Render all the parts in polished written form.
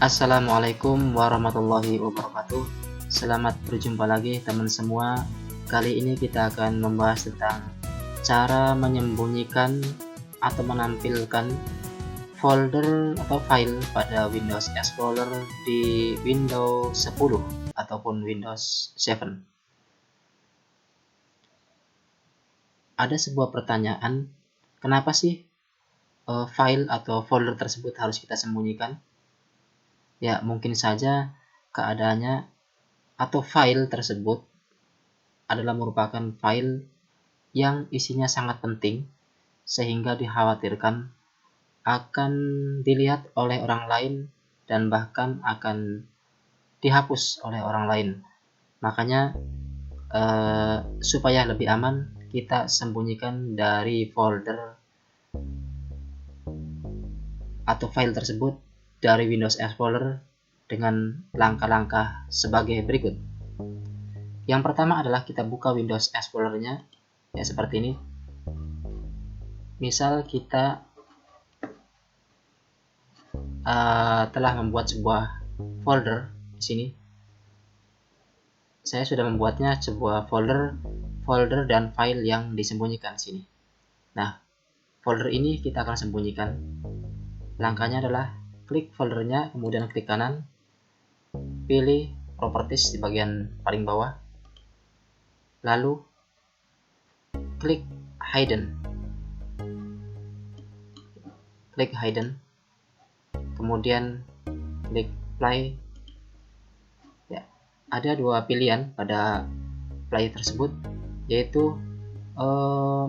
Assalamualaikum warahmatullahi wabarakatuh. Selamat berjumpa lagi teman semua. Kali ini kita akan membahas tentang cara menyembunyikan atau menampilkan folder atau file pada Windows Explorer di Windows 10 ataupun Windows 7. Ada sebuah pertanyaan, kenapa sih file atau folder tersebut harus kita sembunyikan? Ya, mungkin saja keadaannya atau file tersebut adalah merupakan file yang isinya sangat penting sehingga dikhawatirkan akan dilihat oleh orang lain dan bahkan akan dihapus oleh orang lain. Makanya supaya lebih aman, kita sembunyikan dari folder atau file tersebut dari Windows Explorer dengan langkah-langkah sebagai berikut. Yang pertama adalah kita buka Windows Explorer-nya, ya seperti ini. Misal kita telah membuat sebuah folder di sini. Saya sudah membuatnya sebuah folder dan file yang disembunyikan di sini. Nah, folder ini kita akan sembunyikan. Langkahnya adalah klik foldernya, kemudian klik kanan, pilih properties di bagian paling bawah, lalu klik hidden, kemudian klik play. Ya, ada dua pilihan pada play tersebut, yaitu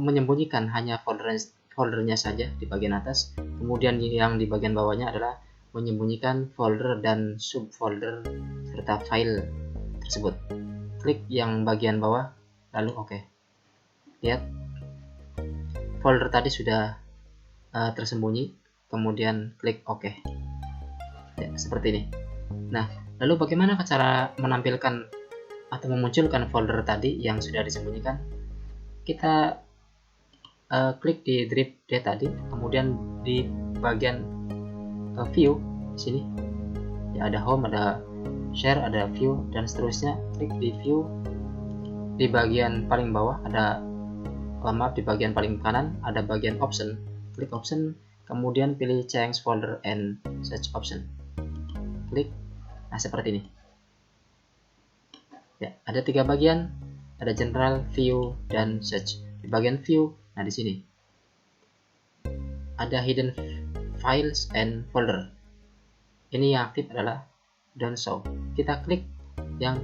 menyembunyikan hanya foldernya saja di bagian atas, kemudian yang di bagian bawahnya adalah menyembunyikan folder dan subfolder serta file tersebut. Klik yang bagian bawah, lalu OK. Lihat, folder tadi sudah tersembunyi, kemudian klik OK. Ya, seperti ini. Nah, lalu bagaimana cara menampilkan atau memunculkan folder tadi yang sudah disembunyikan? Kita klik di drive D tadi, kemudian di bagian view di sini ya, ada home, ada share, ada view dan seterusnya. Klik di view, di bagian paling bawah ada di bagian paling kanan ada bagian option. Klik option, kemudian pilih change folder and search option. Klik. Nah, seperti ini. Ya, ada tiga bagian, ada general, view, dan search. Di bagian view, nah di sini ada hidden files and folder. Ini yang aktif adalah don't show. Kita klik yang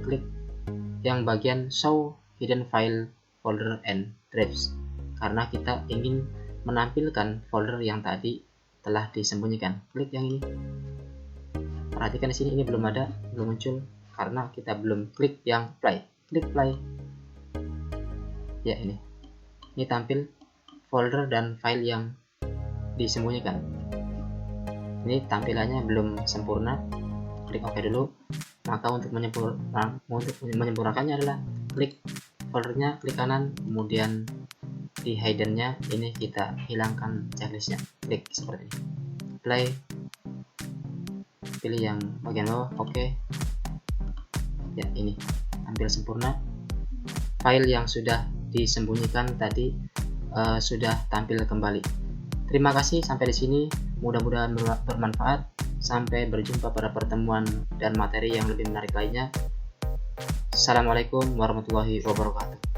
bagian show hidden file, folder and drives, karena kita ingin menampilkan folder yang tadi telah disembunyikan. Klik yang ini. Perhatikan di sini, ini belum muncul karena kita belum klik yang play. Klik play. Ya, ini tampil folder dan file yang disembunyikan. Ini tampilannya belum sempurna. Klik OK dulu. Maka untuk menyempurnakannya adalah klik foldernya, klik kanan, kemudian di hiddennya ini kita hilangkan checklistnya. Klik seperti ini. Play. Pilih yang bagian bawah, OK. Ya, ini tampil sempurna. File yang sudah disembunyikan tadi sudah tampil kembali. Terima kasih sampai di sini. Mudah-mudahan bermanfaat. Sampai berjumpa pada pertemuan dan materi yang lebih menarik lainnya. Assalamualaikum warahmatullahi wabarakatuh.